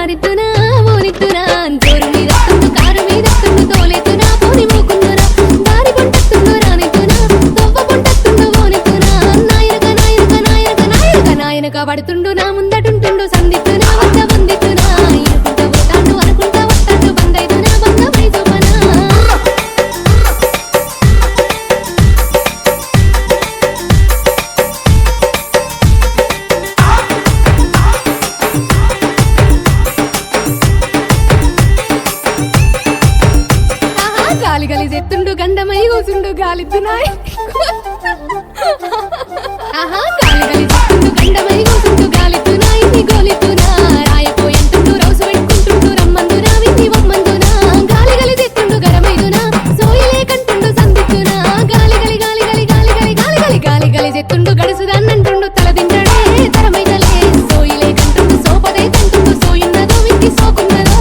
దారితునా ఓనితునా జోరు మీద కారు మీద తోలేతునా పోని మూకున్నరా దారి కొంటతుండు రానితునా తవ్వ కొంటతుండు ఓనితునా నాయనక నాయనక నాయనక నాయనక నాయనక పడుతుండు నా ముందటుంటుండు సందితునా వద్ద వందితునా ఇరుకుంట పోతాడు అనుకుంటా వస్తాడు బందైతునా బంద వైజోపనా గాలి గలి చెత్తుండు గండమై కూసుండు గాలిద్దునాయ్ ఆహా గాలి గలి చెత్తుండు గండమై కూసుండు గాలిద్దునాయ్ నీ గోలిద్దునా రాయపోయంటుండు రౌసు పెట్టుకుంటుండు రమ్మందునా విని వమ్మందునా గాలి గలి చెత్తుండు గరమైదునా సోయిలే కంటుండు సందిద్దునా గాలి గలి గాలి గలి గాలి గలి గాలి గలి గాలి గలి చెత్తుండు గడుసుదాన్నంటుండు తల తింటాడే తరమైతలే సోయిలే కంటుండు సోపదే కంటుండు సోయున్నదో వింకి సోకున్నదో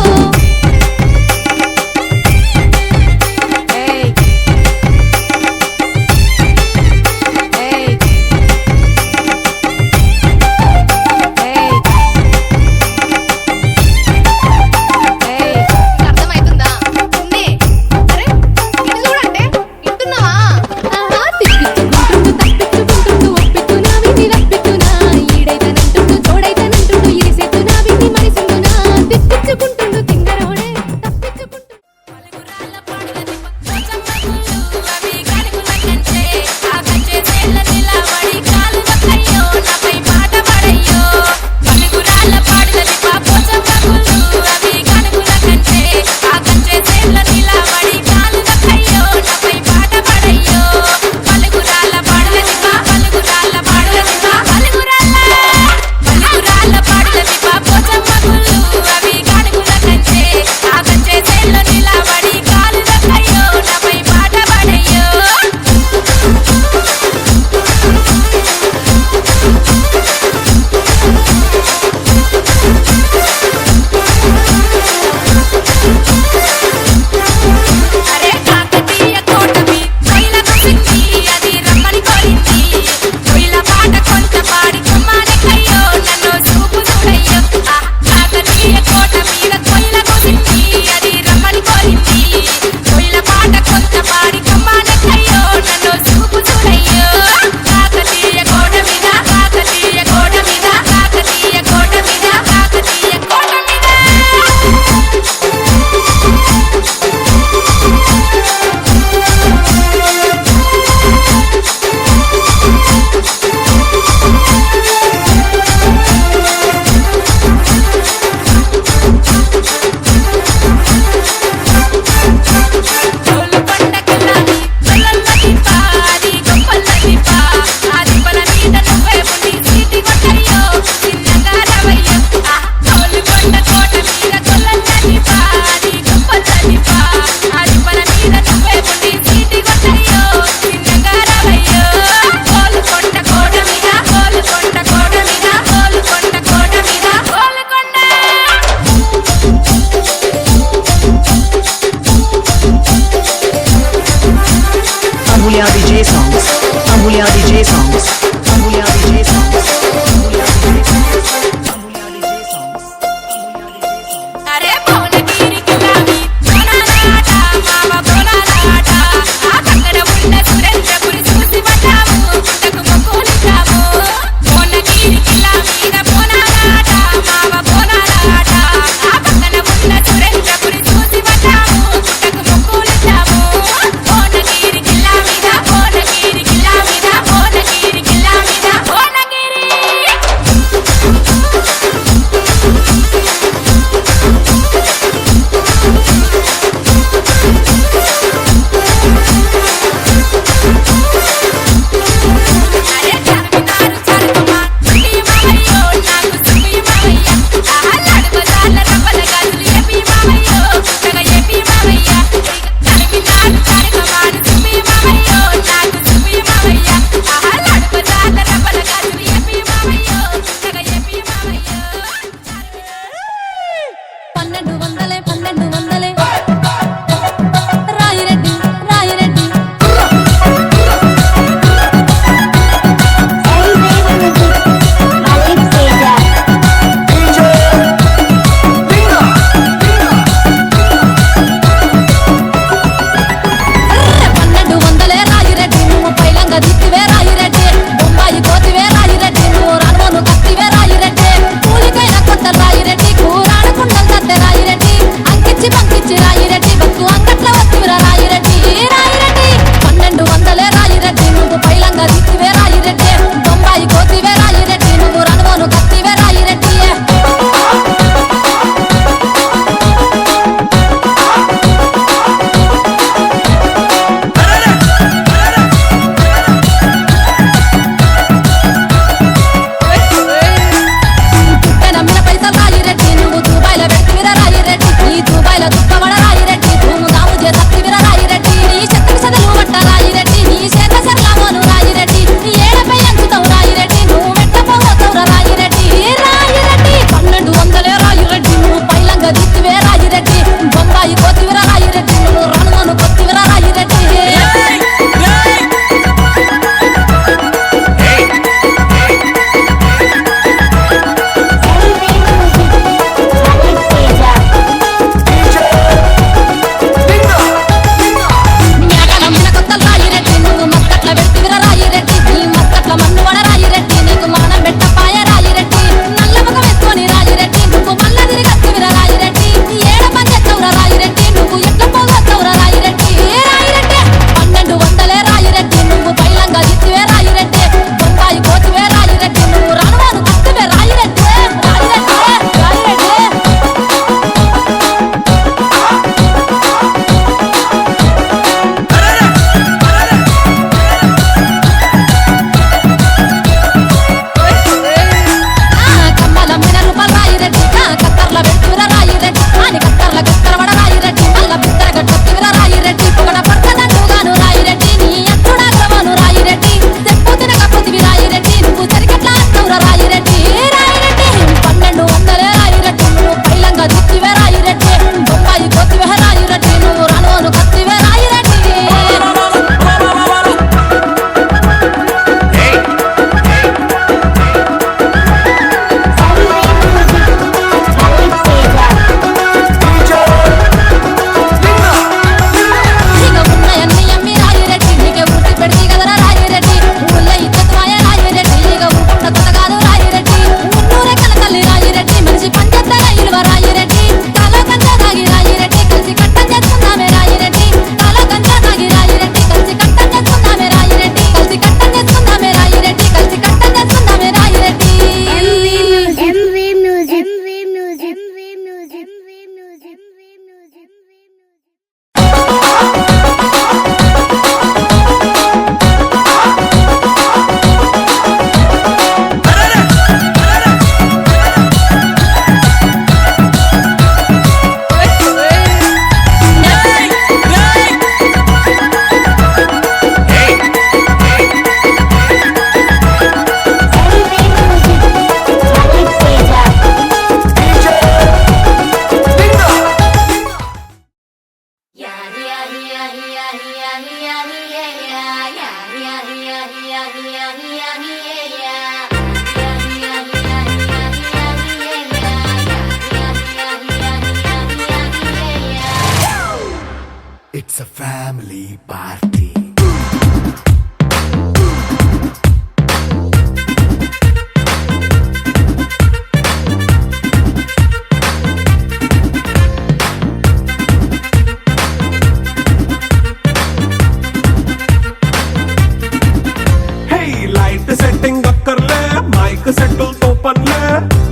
మైక్ సెట్టులతో పనులే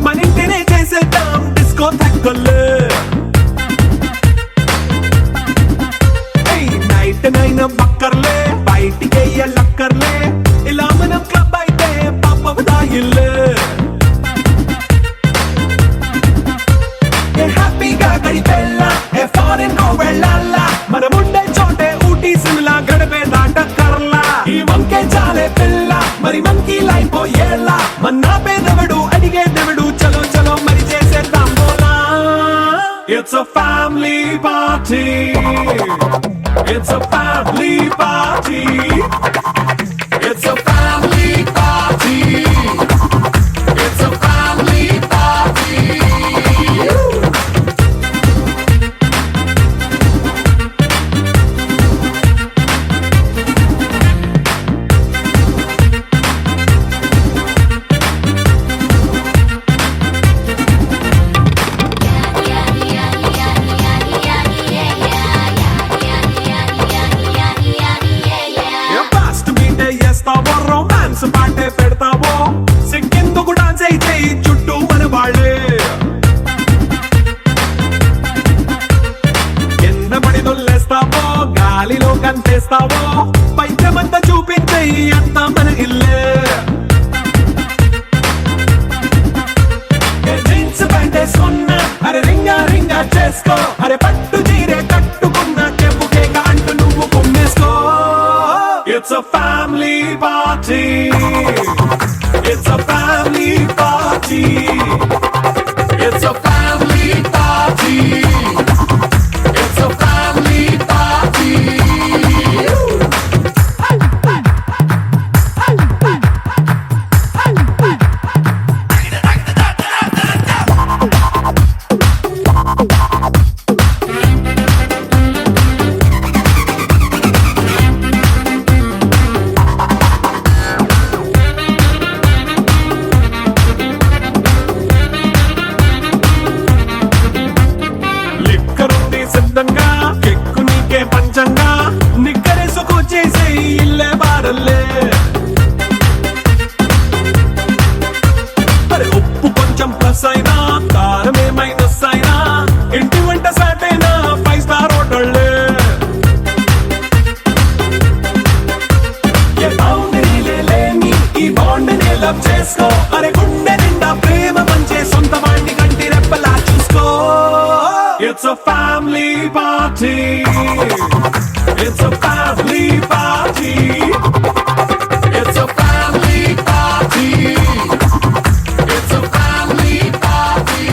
మన ఇంటినే చేసేద్దాం డిస్కో తగ్గలే నైట్ నైన్ బక్కర్లే బయటికి లక్కర్లే ఇలా మనం క్లబ్ అయితే పాపదాయిల్లే హ్యాపీగా గడిపెళ్ళా ఫారెన్ కో వెళ్ళాలా మన ఉండే చోటే ఊటీ సిమ్లా గడిపే దాటక్కర్లా ఈ వంకే చాలే పిల్ల మరి మంకీ లైఫ్ ఏళ్ళ మన్నా పేదవడు అడిగే దేవుడు చలో చలో మరి చేసేద్దాం బోలా it's a family party it's a family party it's a family party it's a family party romance పాటే పెడతావో సిగ్గెందుకు డాన్స్ అయితే చుట్టూ మన వాళ్ళే కింద పడి దొల్లేస్తావో గాలిలో కంటేస్తావో పైచమంతా చూపించే అంతా మన ఇల్లే జీన్స్ ప్యాంటేసుకున్నా అరే రింగా రింగా చేసుకో అరే పట్టు చీరే కట్టుకున్న చెప్పు కేక అంటూ నువ్వు కొమ్మేసుకో It's a family party. It's a family party. It's a family party. It's a family party. సిద్ధంగా కెక్కు నీకే పంచంగా నిక్కరేసుకు చేసే ఇల్లే బారల్లే అరే ఉప్పు కొంచెం ప్లస్ అయినా కారమే మైనస్ అయినా ఇంటి వంట సాటైనా 5 స్టార్ హోటళ్ళే ఏ బౌండరీలే లేని ఈ బాండ్ని లవ్ చేసుకో అరే గుండె నిండా ప్రేమ పంచే సొంత వాడిని కంటి రెప్పలా చూసుకో It's a family party. It's a family party. It's a family party. It's a family party.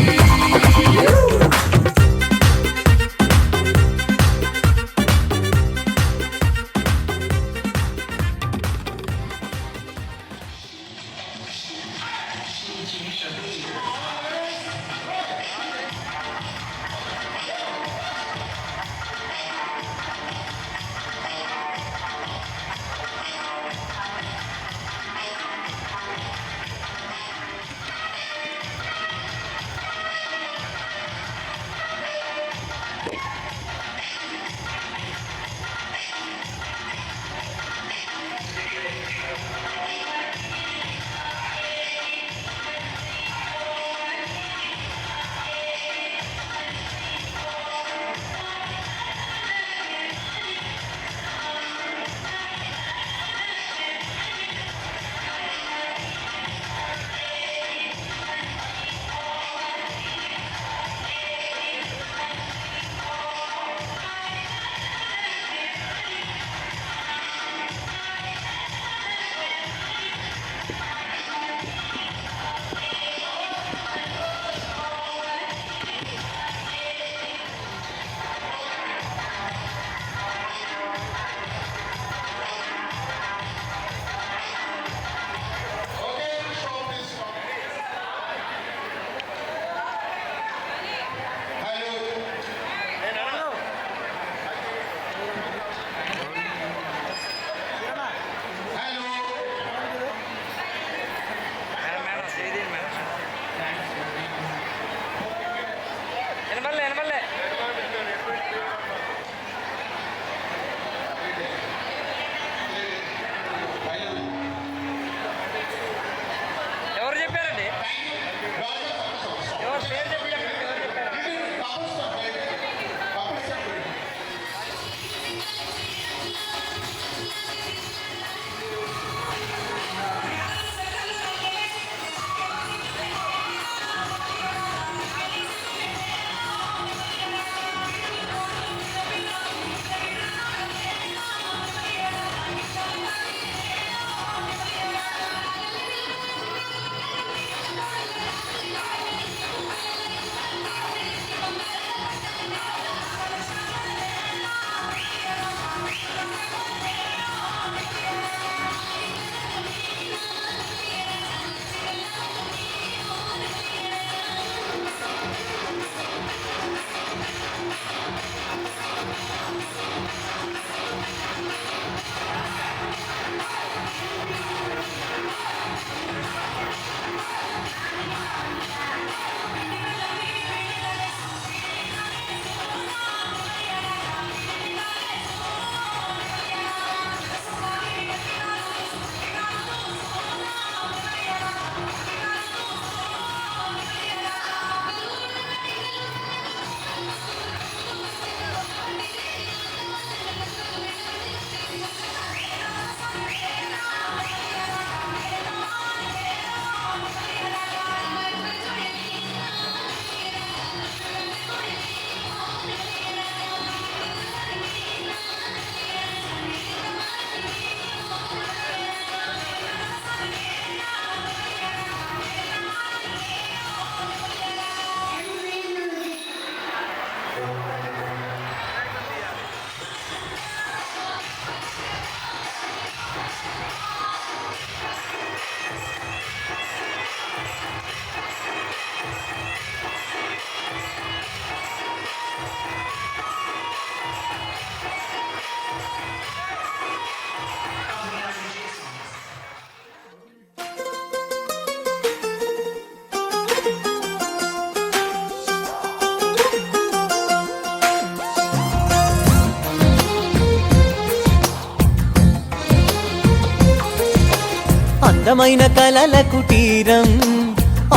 అందమైన కలల కుటీరం,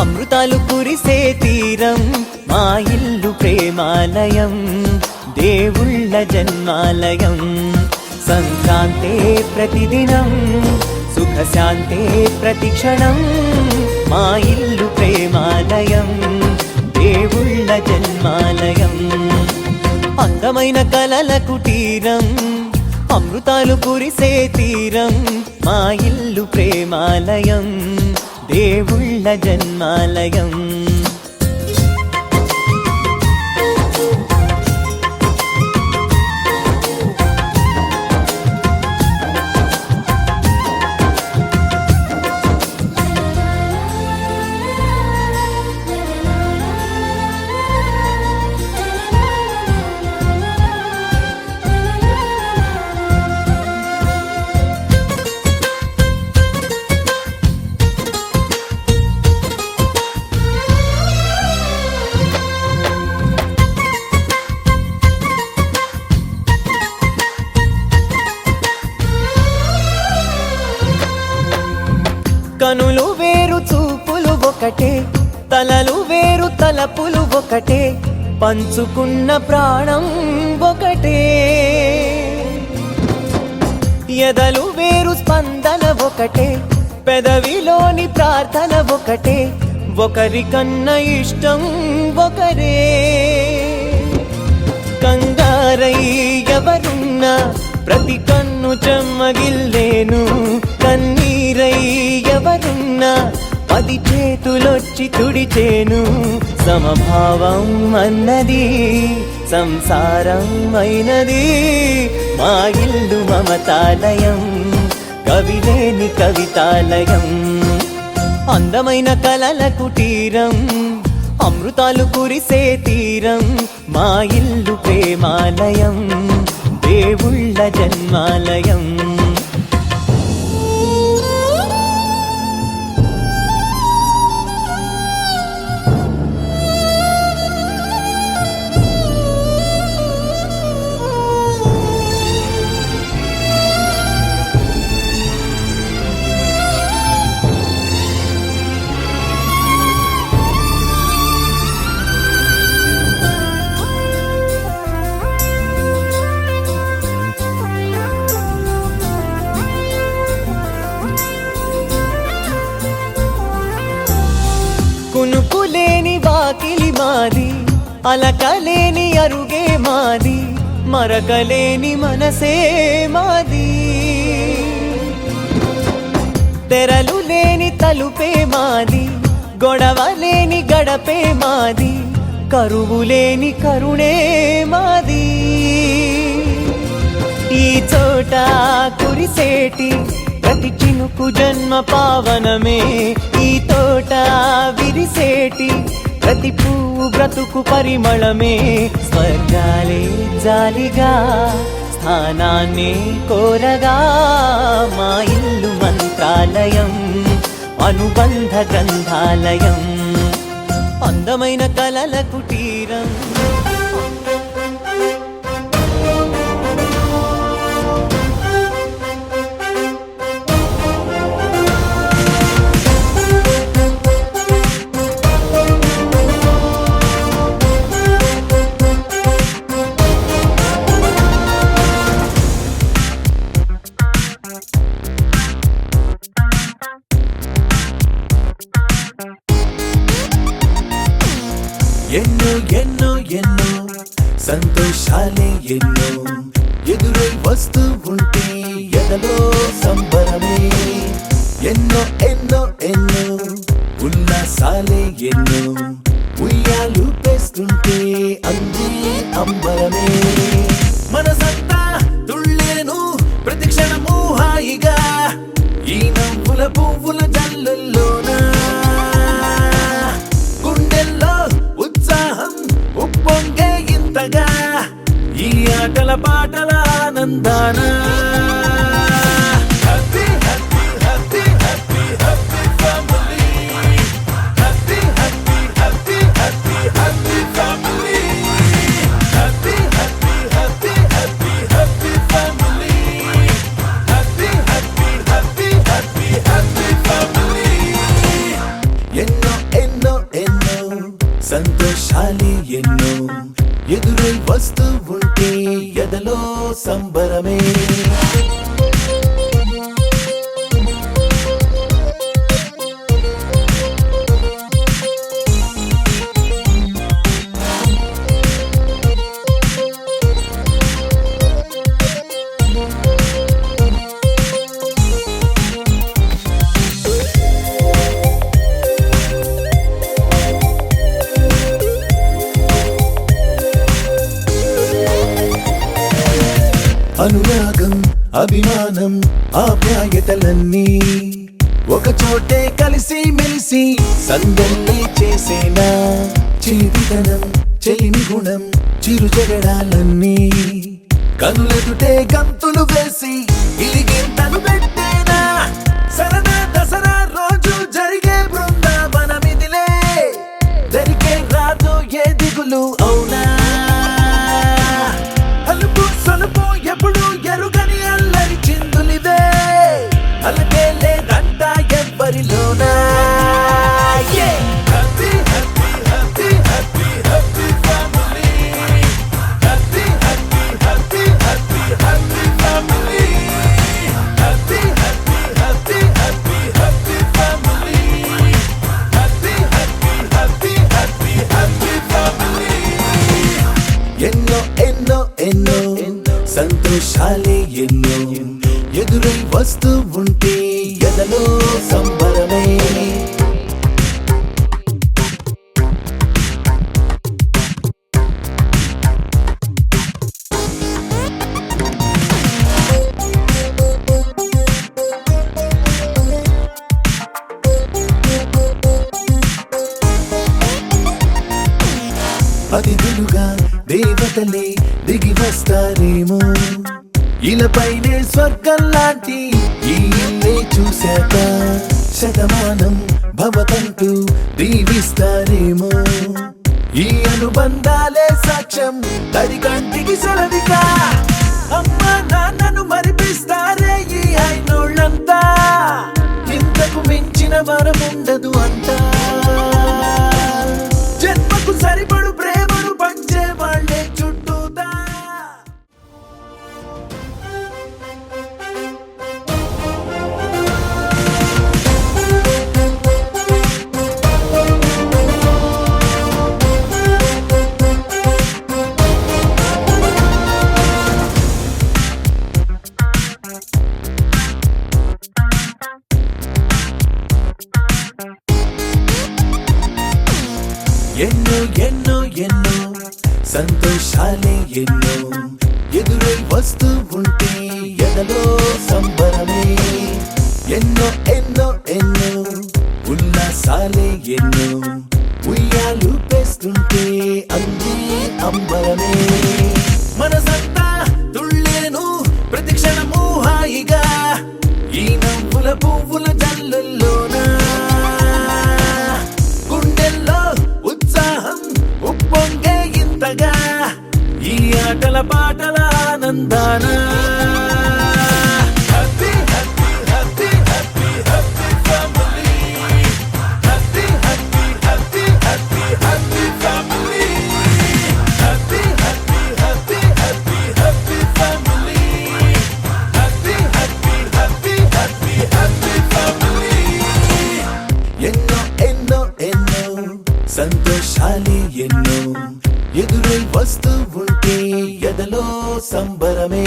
అమృతాలు కురిసే తీరం, మా ఇల్లు ప్రేమాలయం, దేవుళ్ళ జన్మాలయం. సంక్రాంతే ప్రతిదినం, సుఖశాంతే ప్రతిక్షణం, మా ఇల్లు ప్రేమాలయం, దేవుళ్ళ జన్మాలయం. అందమైన కలల కుటీరం, అమృతాలు కురిసే తీరం, మా ఇల్లు ప్రేమాలయం, దేవుళ్ళ జన్మాలయం. కనులు వేరు చూపులు ఒకటే, తలలు వేరు తలపులు ఒకటే, పంచుకున్న ప్రాణం ఒకటే. ఎదలు వేరు స్పందన ఒకటే, పెదవిలోని ప్రార్థన ఒకటే, ఒకరికన్నా ఇష్టం ఒకరే. కంగారై ఎవరున్నా ప్రతి కన్ను చెమ్మగిల్లేను, కన్నీరై ఎవరున్నా 10 చేతులొచ్చి తుడిచేను. సమభావం అన్నది సంసారం అయినది, మా ఇల్లు మమతాలయం, కవిలేని కవితాలయం. అందమైన కలల కుటీరం, అమృతాలు కురిసే తీరం, మా ఇల్లు ప్రేమాలయం, దేవుళ్ళ జన్మాలయం. కునుకులేని వాకిలి మాది, అలకలేని అరుగే మాది, మరకలేని మనసే మాది. తెరలు లేని తలుపే మాది, గొడవ లేని గడపే మాది, కరువు లేని కరుణే మాది. ఈ చోట కురిసేటి ప్రతి చినుకు జన్మ పావనమే, ఈ తోట విరిసేటి ప్రతి పువ్వు బ్రతుకు పరిమళమే. స్వర్గాలే జాలిగా స్థానాన్ని కోరగా, మా ఇల్లు మంత్రాలయం, అనుబంధ గ్రంథాలయం. అందమైన కలల కుటీరం. ఎన్నో ఎన్నో ఎన్నో సంతోషాలే ఎన్నో ఎదురై వస్తూ ఉంటే ఎదలో సంబరమే. ఎన్నో ఎన్నో ఎన్నో ఉల్లాసాలే ఎన్నో ఉయ్యాలు పేస్తుంటే అందే అంబరమే. మనసంతా తుళ్ళేను ప్రతి క్షణము హాయిగా, ఈ నవ్వుల పువ్వుల జల్లుల్లోనా గుండెల్లో ఉత్సాహం ఉప్పొంగే ఇంతగా, ఈ ఆటల పాటల ఆనందాన. ఎన్నో ఎన్నో సంతోషాలే ఎన్నో ఎదురై వస్తూ ఉంటే ఎదలో సంబరమే. అనురాగం అభిమానం ఆప్యాయతలన్నీ ఒక చోటే కలిసి మెలిసి సందల్లే చేసేనా చిలిపితనం చెలిమి గుణం చిరు జగడాలన్నీ కనులెదుటే గంతులు వేసి ఇలిగింతలు పెట్టేనా సరదా దసరా రోజు జరిగే బృందావనమిదిలే దరికే రాదు ఏ దిగులు అవునా అలుపు సొలుపు ఎప్పుడు ఎరుగని అల్లరి చిందులివే అలకే లేదంట ఎవ్వరిలోనా. Happy, happy, happy, happy, happy family. Happy, happy, happy, happy, happy family. Happy, happy, happy, happy, happy family. Happy, happy, happy, happy, happy family. ఎన్నో ఎన్నో ఎన్నో సంతోషాలే ఎన్నో ఎదురై వస్తూ ఉంటే ఎదలో సంబరమే. అతిథులుగా దేవతలే దిగి వస్తారేమో ఇలపైనే స్వర్గం లాంటి ఈ ఇల్లే చూశాక శతమానం భవతంటూ దీవిస్తారేమో ఈ అనుబంధాలే సాక్ష్యం తడి కంటికి సెలవిగా అమ్మ నాన్నను మరిపిస్తారే ఈ అయినోళ్ళంతా ఇంతకు మించిన వరముండదు అంతా జన్మకు సరిపడు ప్రేమను పంచే వాళ్ళే చుట్టూతా. ఎన్నో ఎన్నో ఎన్నో సంతోషాలే ఎన్నో ఎదురై వస్తూ ఉంటే ఎదలో సంబరమే. ఎన్నో ఎన్నో ఎన్నో ఉల్లాసాలే ఎన్నో ఉయ్యాలు పేస్తుంటే అందే అంబరమే. మనసంతా తుళ్ళేను ప్రతి క్షణము హాయిగా ఈ నవ్వుల పువ్వుల జల్లుల్లోనా గుండెల్లో ఉత్సాహం ఉప్పొంగే ఇంతగా ఈ ఆటల పాటల ఆనందాన. Happy, happy, happy, happy, happy family. Happy, happy, happy, happy, happy family. Happy, happy, happy, happy, happy family. Happy, happy, happy, happy, happy family. ఎన్నో ఎన్నో ఎన్నో సంతోషాలే ఎన్నో ఎదురై వస్తూ ఉంటే ఎదలో సంబరమే.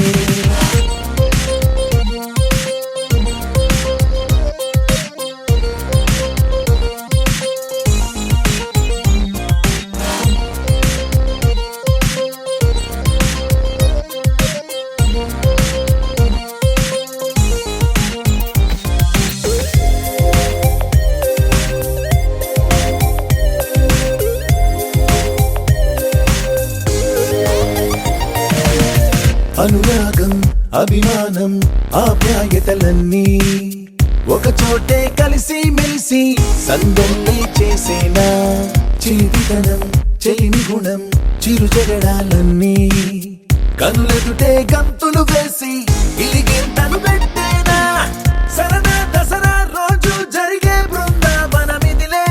అనురాగం అభిమానం ఆప్యాయతలన్నీ ఒక చోటే కలిసి మెలిసి సందల్లే చేసేనా చిలిపితనం చెలిమి గుణం చిరు జగడాలన్నీ కనులెదుటే గంతులు వేసి ఇలిగింతలు పెట్టేనా సరదా దసరా రోజు జరిగే బృందావనమిదిలే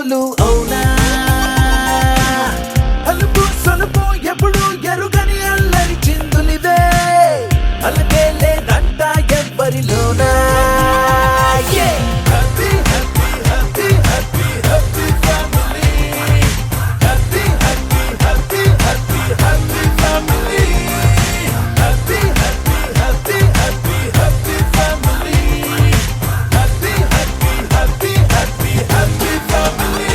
పూలు అవునా అలుపు సొలుపు ఎప్పుడు ఎరుగని అల్లరి చిందులివే అలకే లేదంట ఎవ్వరిలోనా happy happy happy happy happy family happy happy happy happy happy family happy happy happy happy happy family happy happy happy happy happy family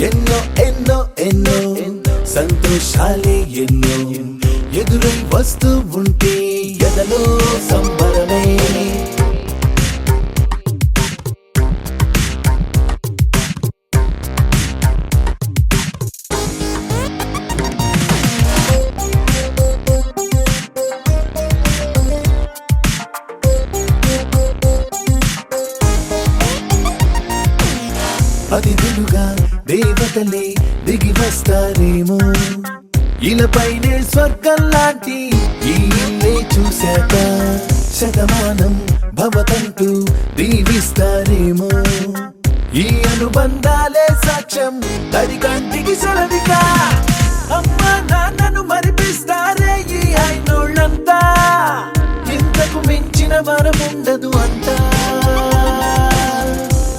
ఎన్నో ఎన్నో ఎన్నో సంతోషాలే ఎన్నో ఎదురై వస్తూ ఉంటే ఎదలో సంబరమే అతిథులుగా దేవతలే దిగి వస్తారేమో ఇలపైనే స్వర్గం లాంటి ఈ ఇల్లే చూశాక శతమానం భవతంటూ దీవిస్తారేమో ఈ అనుబంధాలే సాక్ష్యం తడి కంటికి సెలవిగా అమ్మ నాన్నను మరిపిస్తారే ఈ అయినోళ్ళంతా ఇంతకు మించిన వరముండదు అంతా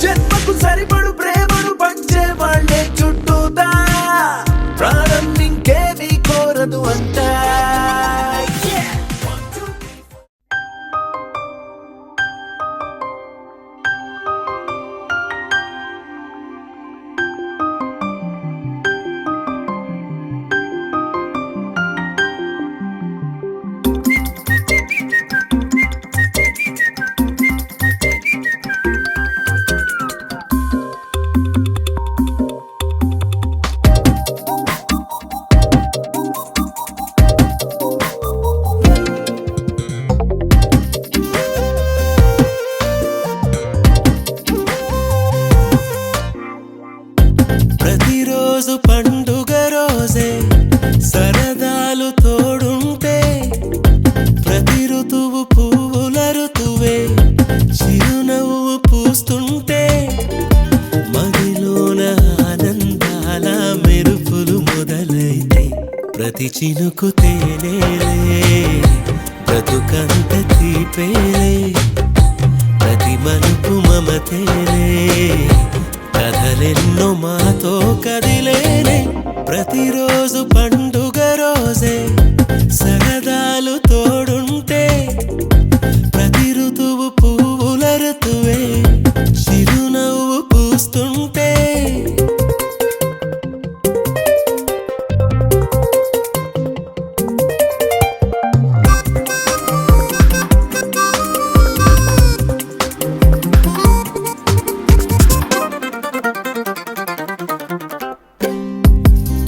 జన్మకు సరిపడు ప్రేమను పంచే వాళ్ళే చుట్టూతా ప్రాణం ఇంకేమీ కోరదు అంతా ప్రతిరోజు పండుగ రోజే సరదాలు తోడుంటే ప్రతి ఋతువు పువ్వుల ఋతువే చిరునవ్వు పూస్తుంటే మదిలోన ఆనందాల మెరుపులు మొదలైతే ప్రతి చినుకు తేనేలే బ్రతుకంత తీపేలే ప్రతి మలుపు మమతేలే కథలెన్నో మాతో కదిలేనే ప్రతిరోజు పండుగ రోజే సరదాలు తోడుంటే ప్రతి ఋతువు పువ్వుల ఋతువే చిరునవ్వు పూస్తుంటే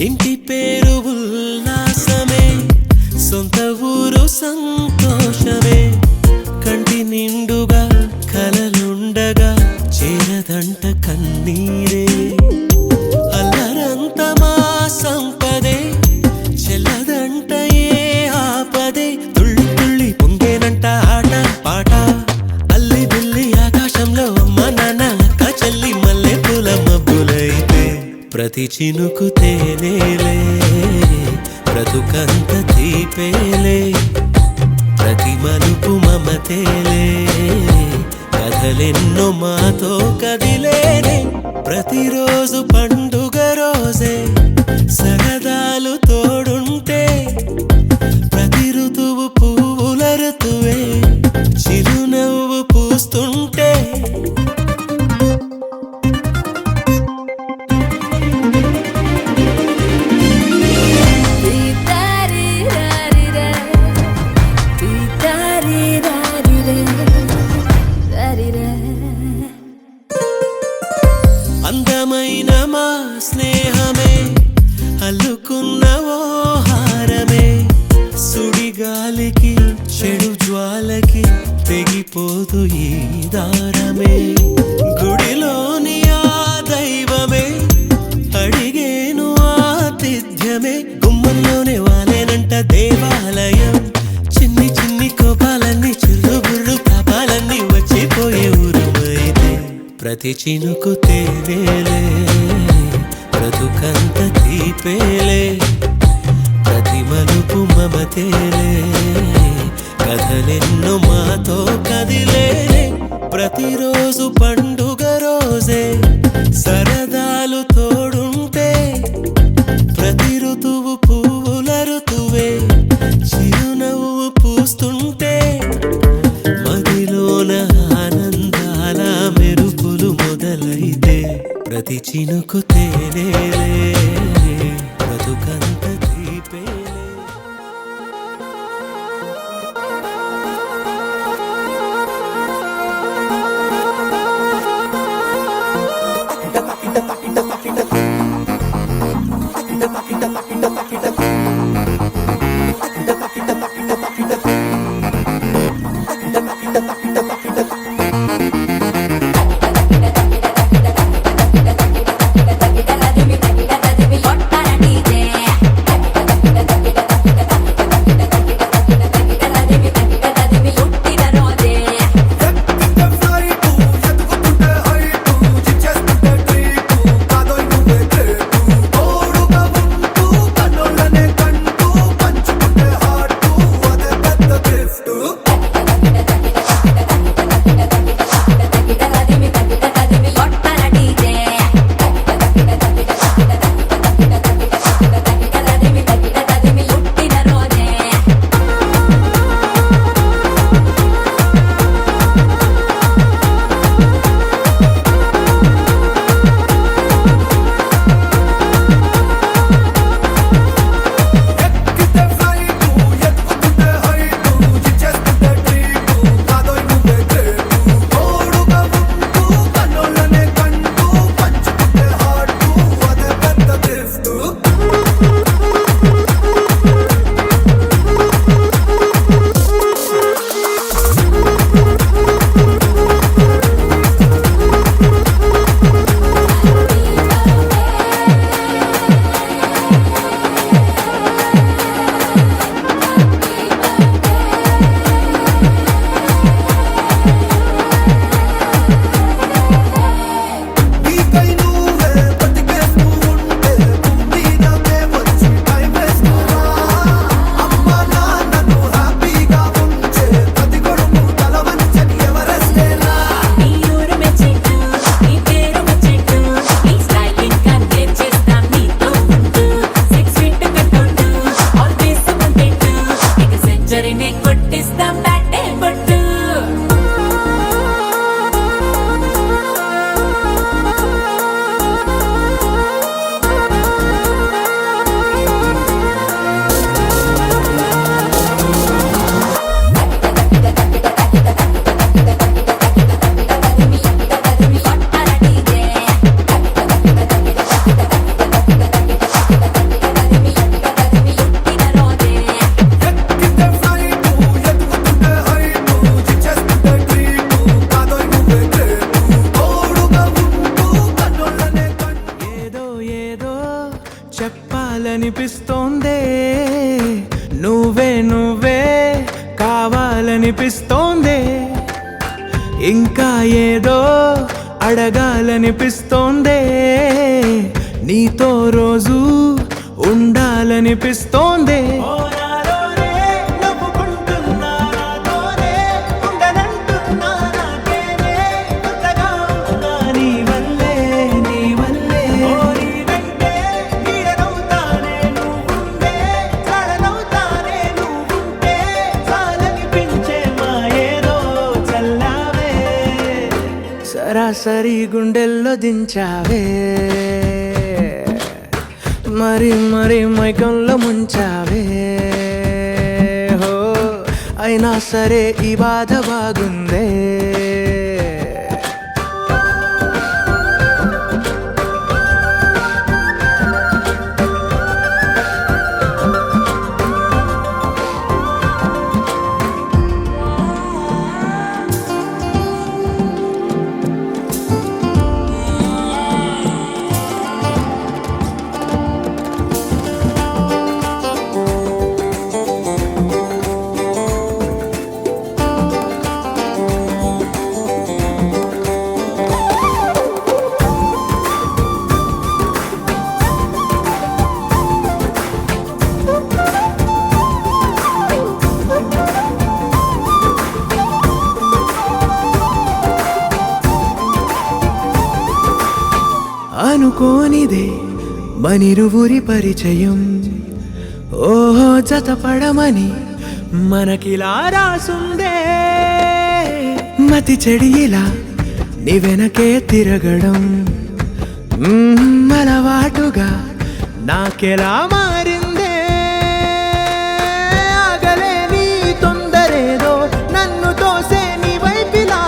ఇంటి పేరు ఉల్లాసమే సొంత ఊరు సంతోషమే కంటి నిండుగా కలలుండగా చేరదంట కన్నీరే అల్లరంత మా సంపదే చెల్లదంట ఏ ఆపదే తుళ్ళి తుళ్ళి పొంగేనంట ఆట పాట అల్లి బిల్లి ఆకాశంలో అమ్మ నాన్న అక్క చెల్లి మల్లె పూల మబ్బులైతే ప్రతి చినుకు తేనేలే బ్రతుకంత తీపేలే ప్రతి మలుపు మమతేలే కథలెన్నో మాతో కదిలేనే ప్రతిరోజు పండుగ రోజే సరదాలు తోడుంటే ప్రతి ఋతువు పువ్వుల ఋతువే చిరునవ్వు పూస్తుంటే అందమైన మా స్నేహమే అల్లుకున్న ఓ హారమే సుడిగాలికి చెడు జ్వాలకి తెగిపోదు ఈ దారమే గుడిలోని ఆ దైవమే అడిగేను ఆతిథ్యమే గుమ్మంలోనే వాలేనంట దేవాలయం చిన్ని చిన్ని కోపాలన్నీ చిల్లు బుర్రు పాపాలన్నీ వచ్చిపోయే ఊరుమైతే ప్రతి ప్రతి చినుకు తేనేలే బ్రతుకంత తీపేలే ప్రతి మలుపు మమతేలే కథలెన్నో మాతో కదిలే ప్రతిరోజు పండుగ రోజే సరదాలు తోడుంటే ప్రతి ఋతువు పువ్వుల ఋతువే చిరునవ్వు పూస్తుంటే మదిలోన ఆనందాల మెరుపులు మొదలైతే ప్రతి చినుకు తేనేలే బ్రతుకంత తీపేలే చెప్పాలనిపిస్తోందే నువ్వే నువ్వే కావాలనిపిస్తోందే ఇంకా ఏదో అడగాలనిపిస్తోందే నీతో రోజు ఉండాలనిపిస్తోందే సరాసరి గుండెల్లో దించావే మరి మరి మైకంలో ముంచావే హో అయినా సరే ఈ బాధ బాగుందే అనుకోనిదే మనిరువురి పరిచయం ఓహో జతపడమని మనకిలా రాసుందే మతి చెడి ఇలా నీ వెనకే తిరగడం అలవాటుగా నాకెలా మారిందే ఆగలేని తొందరేదో నన్ను తోసే నీ వైపిలా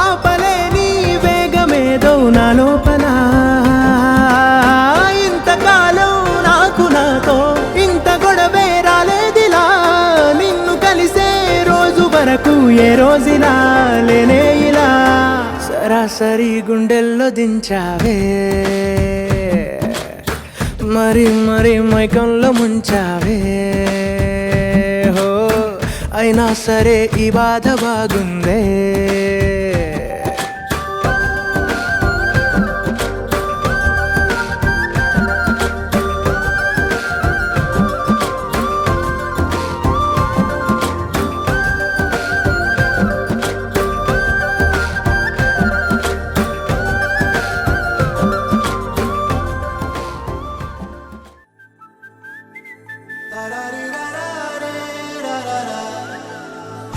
ఆపలేని వేగమేదో నా లోపల ఇంతకాలం నాకు నాతో ఇంత గొడవే రాలేదిలా నిన్ను కలిసే రోజు వరకు ఏ రోజులా లేనే ఇలా సరాసరి గుండెల్లో దించావే మరి మరి మైకంలో ముంచావే హో అయినా సరే ఈ బాధ బాగుందే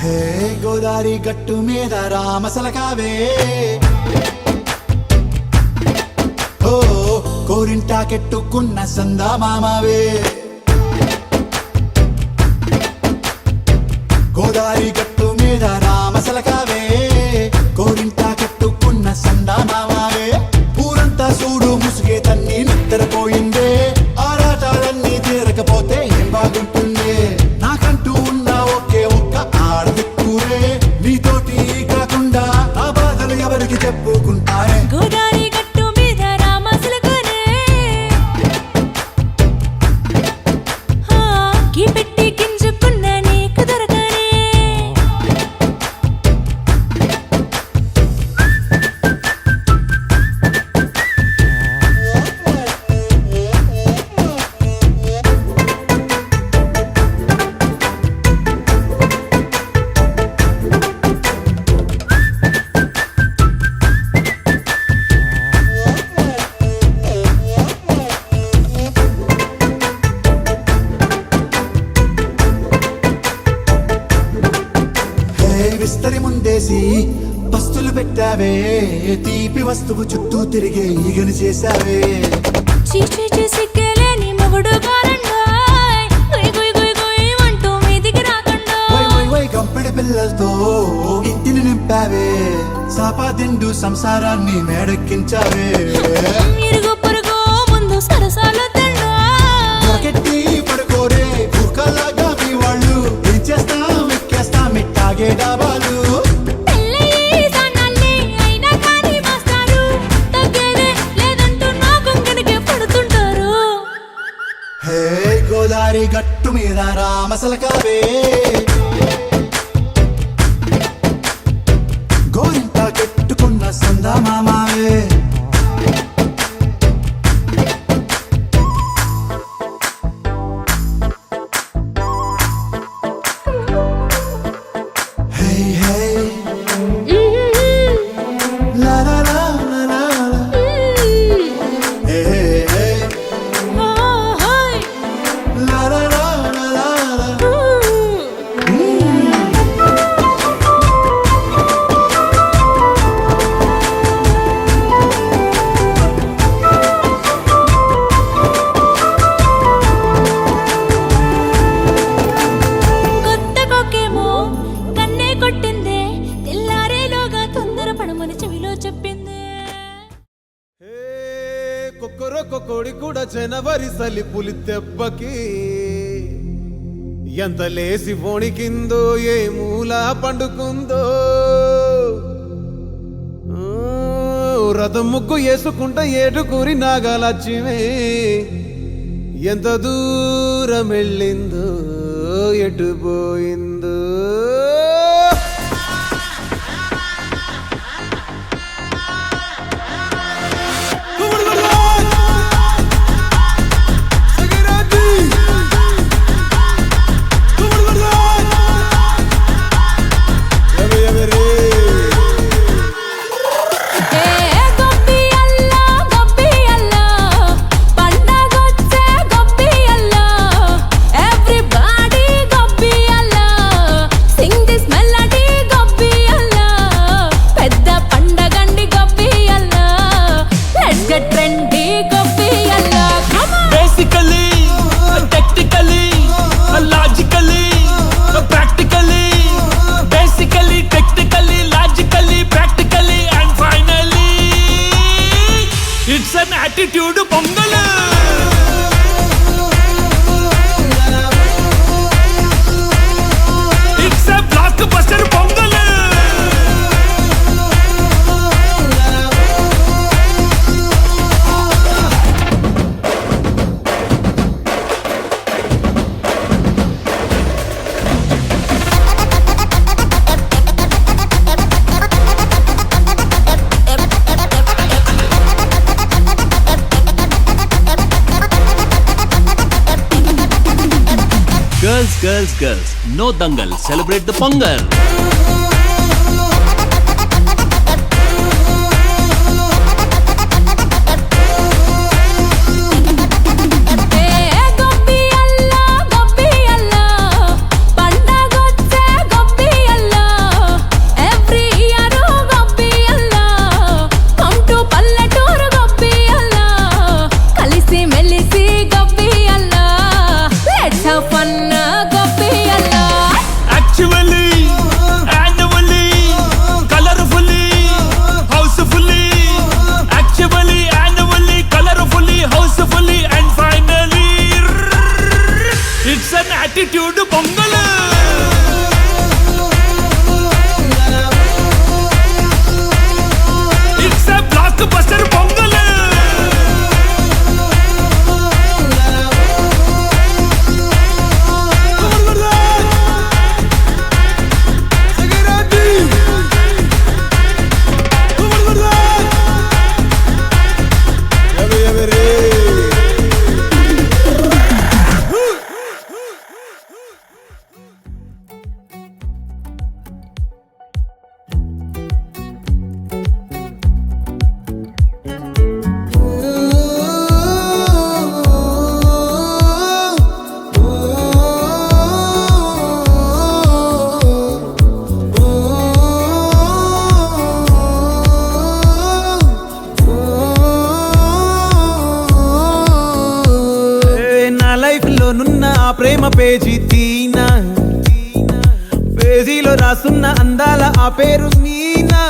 హే గోదారి గట్టు మీద రామసలకావే ఓ కోరింటాకెట్టుకున్న సందా మామావే గోదారి గట్టు మీద రామసలకావే కోరింటాకెట్టుకున్న సందా మామావే ఊరంతా చూడు ముసుగే తన్ని నిద్రపోయిందే ఆరాటాలన్నీ తీరకపోతే ఏం బాగుంటుందే నాకంటూ ఉన్న ఒకే ఒక్క ఆడదిక్కురే నీతోటి కాకుండా ఆ బాధలు ఎవరికి చెప్పుకుంటారే గోదారి గట్టు మీద రామసలకనే కీ పెట్టి గింజుకున్న నీకు దొరకనే విస్తరి ముందేసి పస్తులు పెట్టావే తీపి వస్తువు చుట్టూ తిరిగే ఈగను చేశావే చీచి సిగ్గలేని మొగుడు గారండాయ్ గుయ్ గుయ్ గుయ్ గుయ్ అంటూ మీదికి రాకండా వై వై వై గంపెడి పిల్లలతో ఇంటిని నింపావే సాపాదిండు సంసారాన్ని మేడెక్కించావే ఇరుగు పొరుగు ముందు సరసాలు తండా పగెట్టి పడుకోరే కుక్కలాగా మీ వాళ్ళు ఏం చేస్తాం ఎక్కేస్తాం ఇట్టాగే డాబాలు పెళ్ళయి సన్నాల్ని అయినా కానీ మాస్తారు తగ్గేదే లేదంటూ నా కొంగనికే పడుతుంటారు హే గోదారి గట్టు మీద రామసలకావే గోరింట కట్టుకున్న సందా మామావే హే హే లా లా లా లా లా లా. హే హే ఓహోయ్ లా లా లా లా లా లా. కొత్త కొక్కేమో కన్నే కొట్టిందే తెల్లారేలోగా తొందర పడమని చెవిలో చెప్పిందే కొక్కరొక్క కోడి కూడా జనవరి సలి పులి దెబ్బకి ఎంత లేసి వణికిందో ఏ మూల పండుకుందో రథం ముగ్గు వేసుకుంట ఏడుకూరి నాగలక్ష్మి ఎంత దూరం వెళ్ళిందో ఎటు పోయిందో ఏ గొబ్బి అల్లా గొబ్బి it's an attitude Pongal. It's a blockbuster Pongal. Girls, girls, girls, no dangal, celebrate the Pongal. Attitude Pongal. It's a blockbuster Pongal. నున్న ఆ ప్రేమ పేజీ తీనా, పేజీలో రాసున్న అందాల ఆ పేరు మీనా.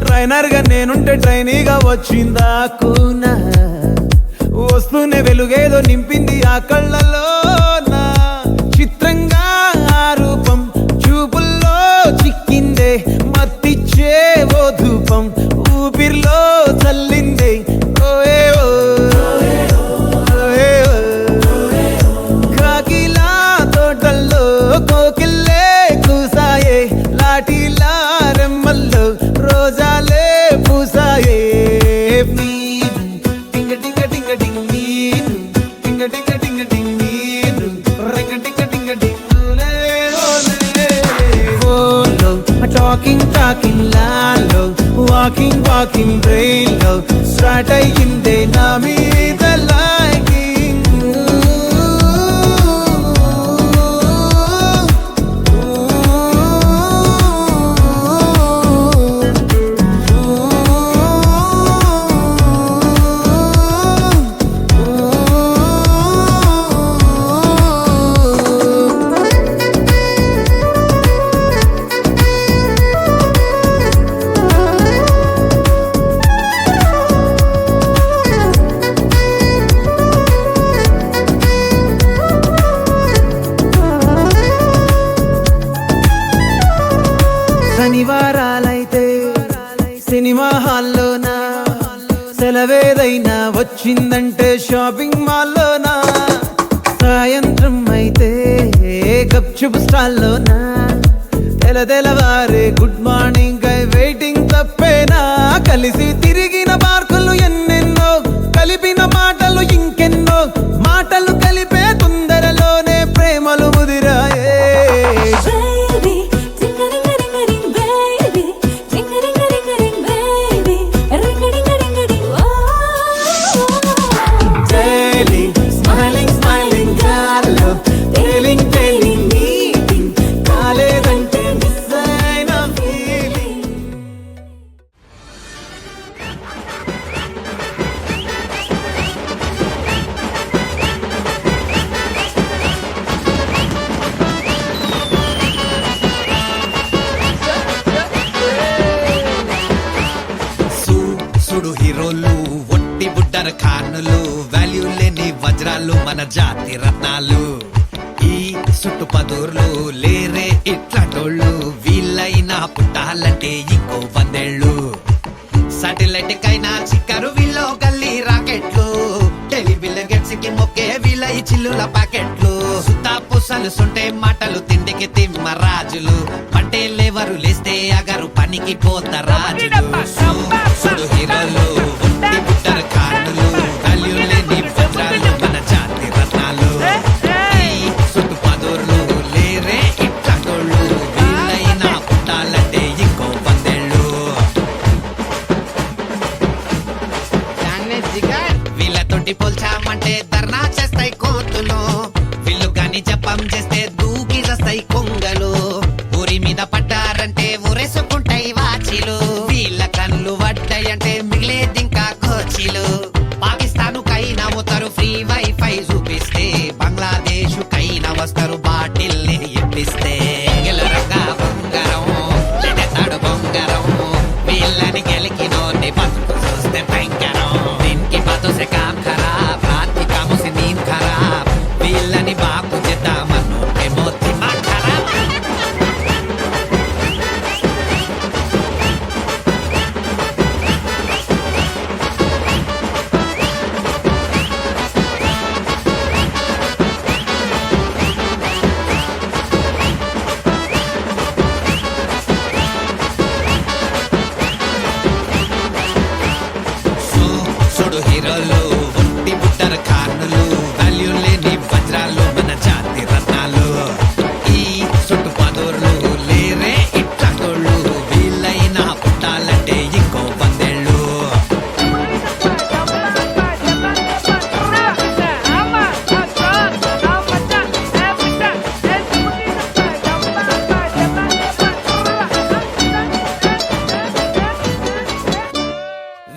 ట్రైనర్ గా నేనుంటే ట్రైనీగా వచ్చిందా కూనా, వస్తూనే వెలుగేదో నింపింది ఆ కళ్ళలో. చిత్రంగా ఆ రూపం చూపుల్లో చిక్కిందే, మత్తిచ్చే ఓ ధూపం ఊపిరిలో చల్లిందే. ఓయే ఓ కోకిల్లే కూసాయే, లాఠీలా రెమ్మల్లో రోజాలే పూసాయే. టింగ టింగ టింగ టింగ్ నీరు, టింగ టింగ టింగ టింగ్ నీరు, రింగ టింగ టింగ టింగులే ఓలో. టాకింగ్ టాకింగ్ లాలో, వాకింగ్ వాకింగ్ బ్రెయిన్లో స్టార్ట్ అయ్యిందే నా మీద లైకింగ్. శనివారాలైతే సినిమా హాల్లోనా, సెలవేదైనా వచ్చిందంటే షాపింగ్ మాల్లోనా. సాయంత్రం అయితే గప్చుప్ స్టాల్లోనా, తెలవారే గుడ్ మార్నింగ్ ఐ వెయిటింగ్ తప్పేనా. కలిసి తిరిగిన పార్కులు ఎన్నెన్నో, కలిపిన మాటలు ఇంకెన్నో, మాటలు కలిపే తొందరలోనే ప్రేమలు ముదిరాయే. చూడు హీరోలు ఒట్టి బుడ్డర ఖానులు వాల్యూ లేని వజ్రాలు మన జాతి రత్నాలు ఈ చుట్టు పదూర్లు లేరే ఇట్లాటోళ్ళు వీళ్ళైనా పుట్టాలంటే ఇంకో 100 ఏళ్ళు సాటిలైట్ కైనా చిక్కరు వీళ్ళు గల్లీ రాకెట్లు టెలివిజన్ గెట్స్ కి మొక్కే వీళ్ళ ఈ చిల్లుల ప్యాకెట్లు సుతా పుసలు సుంటే మాటలు తిండికి తిమ్మ రాజులు పంటే లేవరు లేస్తే అగరు పనికి పోత రాజులు సుడు హీరోలు ఒట్టి బుట్టర కానులు వాల్యూ లేని వజ్రాలు మన జాతి రత్నాలు ఈ సుట్టు పదూర్లు లేరే ఇట్లాటోళ్ళు వీళ్ళైనా పుట్టాలంటే ఇంకో 100 ఏళ్ళు వీళ్ళతోటి పోల్చామంటే ధర్నా చేస్తాయి కోతులు వీళ్ళు గాని జపం చేస్తే దూకి చేస్తాయి కొంగలు ఊరి మీద పడ్డారంటే ఊరేసుకుంటాయి వాచిలు వీళ్ళ కళ్ళు పడ్డాయంటే మిగిలేదింకా కోచిలు పాకిస్తాన్ కైనా పోతారు ఫ్రీ వైఫై చూపిస్తే బంగ్లాదేశ్ కైనా వస్తారు బాటిల్ ఇప్పిస్తే గెలరంగా బంగారం లెడతాడు బంగారం వీళ్ళని గెలికినోని బతుకు చూస్తే భయంకరం దీనికి బాతో సే కామ్ ఖరాబ్ రాత్రి కాము సే నీంద్ ఖరాబ్ వీళ్ళని బాపు చేద్దామను ఏమో దిమాగ్ ఖరాబ్ చూడు హీరోలు ఒట్టి బుట్టర ఖానులు వాల్యూ లేని వజ్రాలు మన జాతి రత్నాలు ఈ చుట్టు పదూర్లు లేరే ఇట్లాటోళ్ళు వీళ్ళైనా పుట్టాలంటే ఇంకో 100 ఏళ్ళు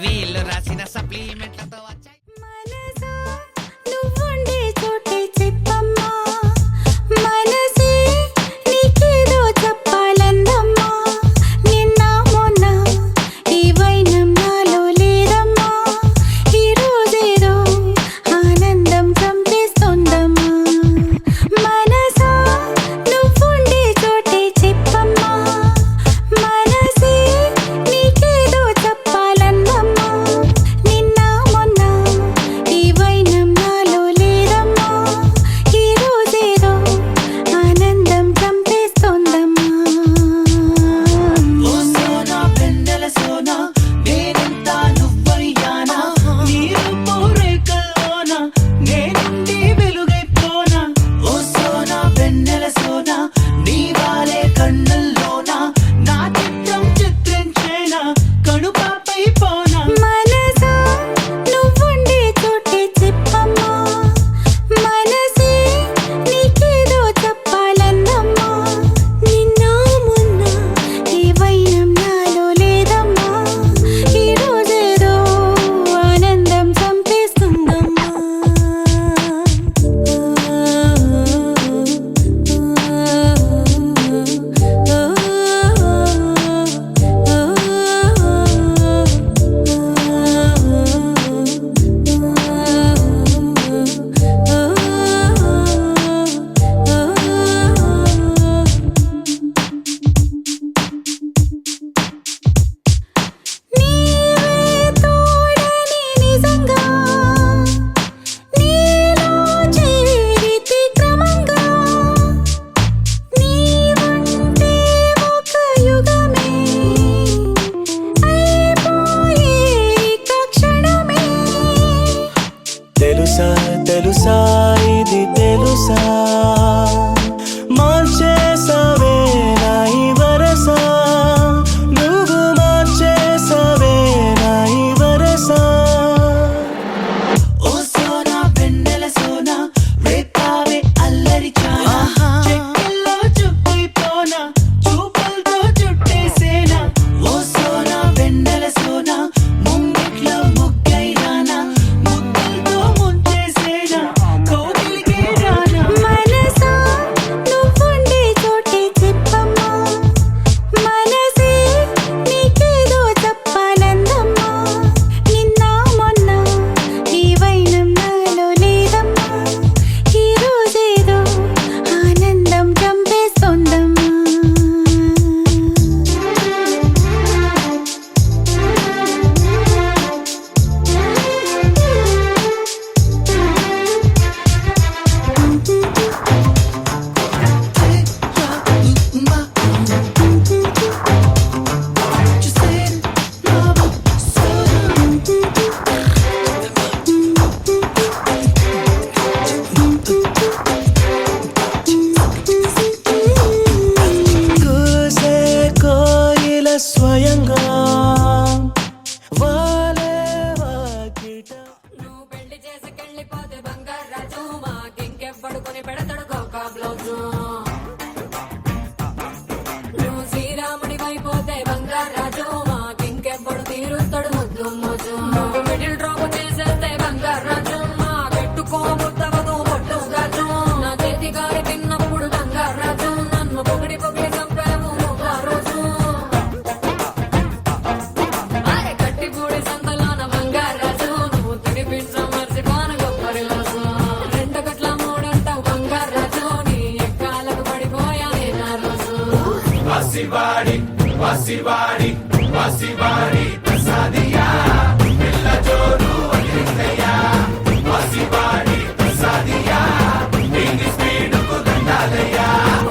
వీళ్ళు రాసిన సప్లిమెంట్లతో వచ్చాయి మనసా నువ్వుండే చోటే చెప్పమ్మా మనసే నీకేదో చెప్పాలందమ్మా నిన్న మొన్న ఈ వైనం నాలో లేదమ్మా ఈ రోజేదో ఆనందం చంపేస్తోందమ్మా మనసా నువ్వుండే చోటే చెప్పమ్మా మనసే నీకేదో చెప్పాలందమ్మా నిన్న మొన్న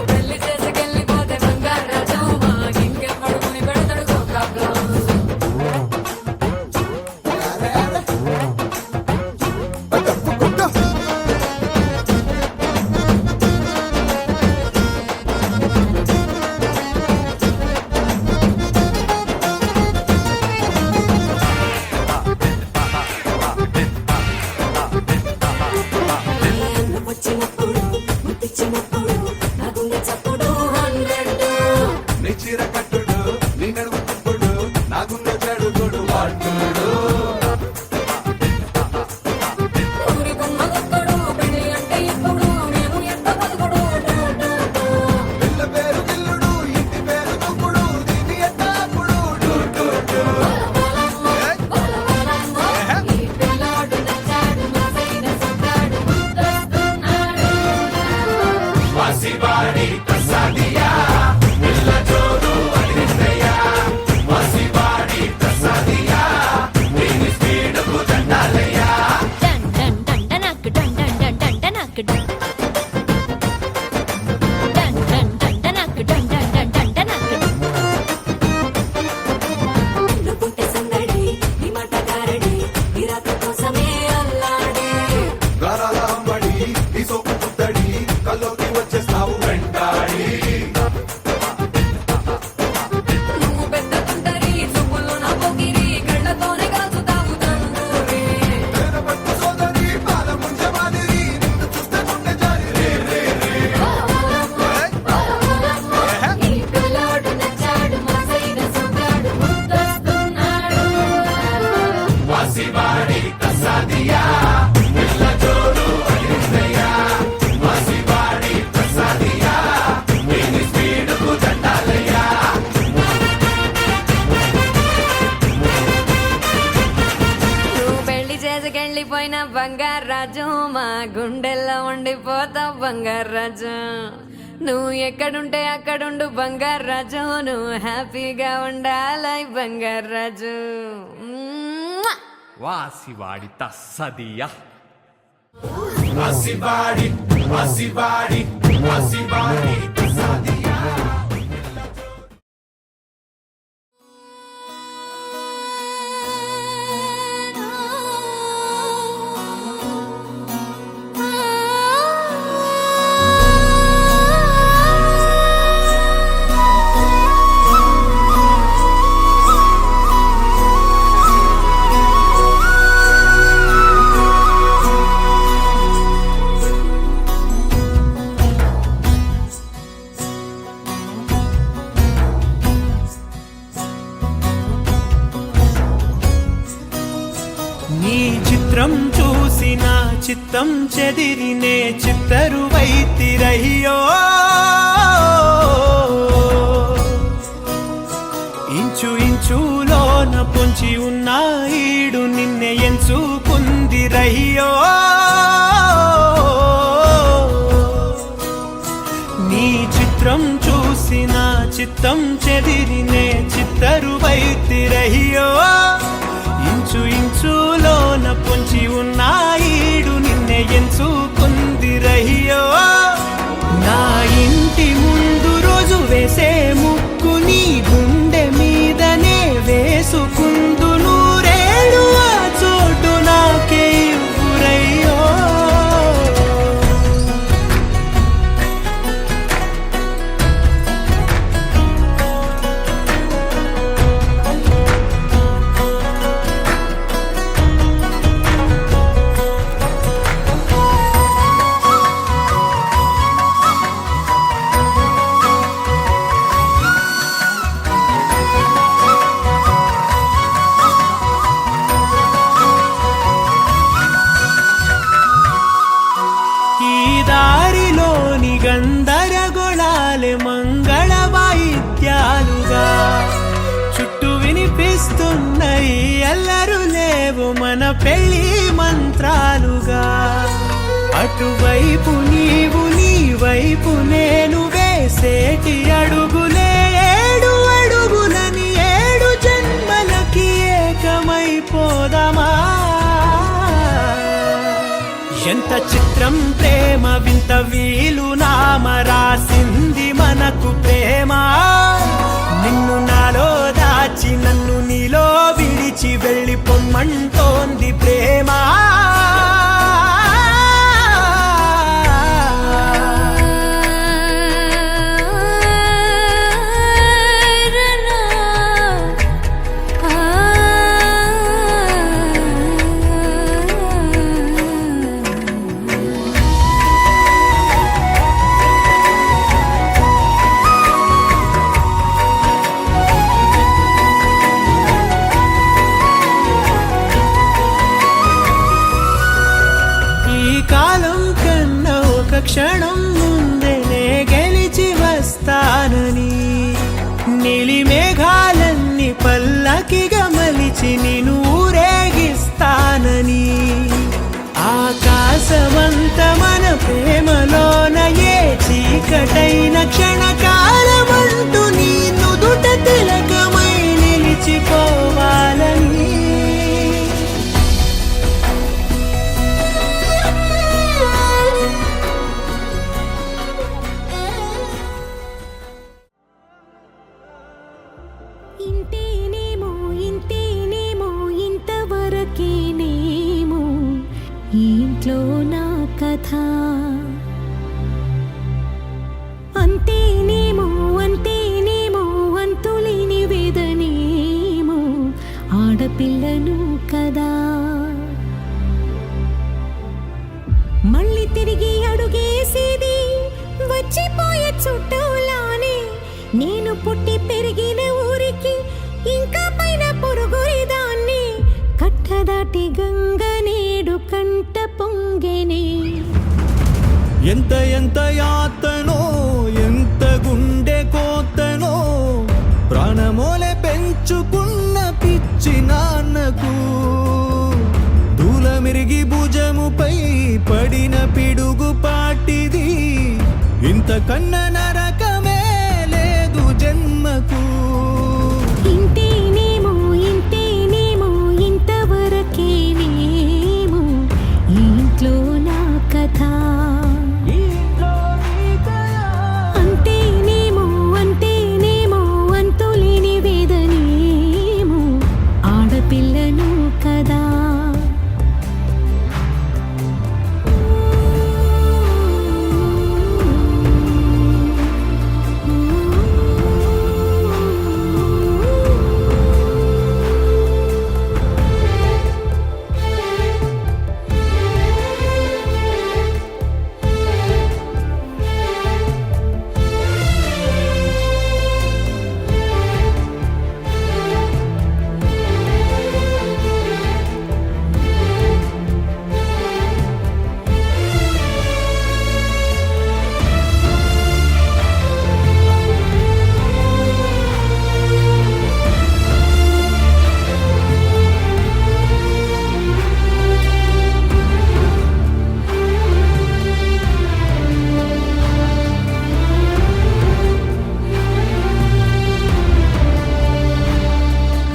పెళ్లి చేసుకెళ్ళిపోతే బంగారు రాజు ఇంకెప్పుడు కొని పెడతాడు గోకాకు. వచ్చినప్పుడు ముట్టించినప్పుడు నా గుండె చప్పుడు 100. నీ చీర కట్టుడు నీ నడుము తిప్పుడు నా గుండె చెడుగుడు వాడుడు ఊరి బొమ్మ గొప్పడు పెళ్లి అంటే ఇప్పుడు మేము ఎంత బతుకుడు. పిల్ల పేరు గిల్లుడు ఇంటి పేరు దుక్కుడు దీని ఎట్టాపుడు ఈ పిల్లాడు నచ్చాడు మా సైన సొక్కాడు ముద్దొస్తున్నాడు. డన్ డన్ డన్ డనక్ డన్ డన్ డన్ డన్ డనక్ డన్. డన్ డన్ డన్ డనక్ డన్ డన్ డన్ డన్ డనక్ డన్. నువ్వుంటే సందడి నీ మాట గారడి నీ రాక కోసమే అల్లాడి. గారాల అమ్మడి ఈ సోపు పుత్తడి కల్లోకి వచ్చేస్తావు వెంటాడి నువ్వు పెద్ద తుంటరి చూపుల్లో నా పొగిరి కళ్ళతోనే కాచుతావు తందూరి. పట్టు సోదరి పాల ముంజ మాదిరి నిన్ను చూస్తే గుండె జారి రే రే ఈ పిల్లాడు నచ్చాడు మా సైన సొక్కాడు ముద్దొస్తున్నాడు. నువ్వు పెళ్లి చేసుకెళ్ళిపోయిన బంగారు రాజు మా గుండెల్లో ఉండిపోతావు బంగారు రాజు. నువ్వు ఎక్కడుంటే అక్కడుండు బంగారు రాజు. నువ్వు హ్యాపీగా ఉండాలి బంగారు రాజు. వాసివాడి తస్సదియా నీ చిత్రం చూసిన చిత్తం చెదిరినే చిత్తరువైతిరయ్యో ఇంచు ఇంచులోన పొంచి ఉన్న ఈడు నిన్నే ఎంచుకుందిరయ్యో నీ చిత్రం చూసిన చిత్తం చెదిరినే చిత్తరువైతిరయ్యో ఇంచు ఇంచులోన పొంచి ఉన్న ఈడు నిన్నే ఎంచుకుందిరయ్యో నా ఇంటి ముందు రోజు వేసే ముక్కు నీ గుండె మీదనే వేసుకుందు నూరేడు ఆ చోటు నాకే ఇవ్వురయ్యో గందరగోళాలే మంగళ వాయిద్యాలుగా చుట్టూ వినిపిస్తున్నాయి అల్లరు లేవు మన పెళ్లి మంత్రాలుగా అటువైపు నీవు నీ వైపు నేను వేసేటి అడుగులే 7 అడుగులని ఎంత చిత్రం ప్రేమ వింత వీలు నామ రాసింది మనకు ప్రేమ నిన్ను నాలో దాచి నన్ను నీలో విడిచి వెళ్ళి పొమ్మంటోంది ప్రేమ కాలం కన్నా ఒక క్షణం ముందేనే గెలిచి వస్తానని నీలి మేఘాలన్నీ పల్లకిగా మలిచి నిన్ను ఊరేగిస్తానని ఆకాశమంత మన ప్రేమలోన ఏ చీకటైన క్షణకాలమంటూ నీ నుదుట తిలకమై నిలిచిపోవాలని ఇంతేనేమో ఇంతేనేమో ఇంతవరకేనేమో ఈ ఇంట్లో నా కథ అంతేనేమో అంతేనేమో అంతులేని వేదనేమో ఆడపిల్లను కదా మళ్ళీ తిరిగి అడుగేసేది వచ్చిపోయే చుట్టూలానే నేను పుట్టి పెరిగిన ఊరికి ఇంకా పైన పొరుగురిదాన్ని కట్టదాటి గంగ నేడు కంట పొంగెనే ఎంత ఎంత యాతనో ఎంత గుండె కోతనో ప్రాణమోలే పెంచుకున్న పిచ్చి నాన్నకు దూలమిరిగి భుజముపై పడిన పిడుగు పాటిది ఇంతకన్న నరకమే లేదు జన్మకు ఇంతేనేమో ఇంతేనేమో ఇంతవరకేనేమో ఈ ఇంట్లో నా కథ అంతేనేమో అంతేనేమో అంతులేని వేదనేమో ఆడపిల్లను కదా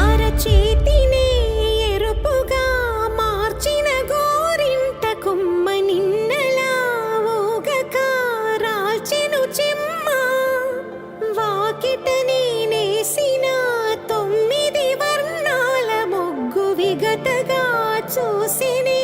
అరచేతినే ఎరుపుగా మార్చిన గోరింట కొమ్మ నిన్నలా ఊగక రాల్చెను చెమ్మ వాకిట నేనేసిన 9 వర్ణాల ముగ్గు విగతగా చూసినే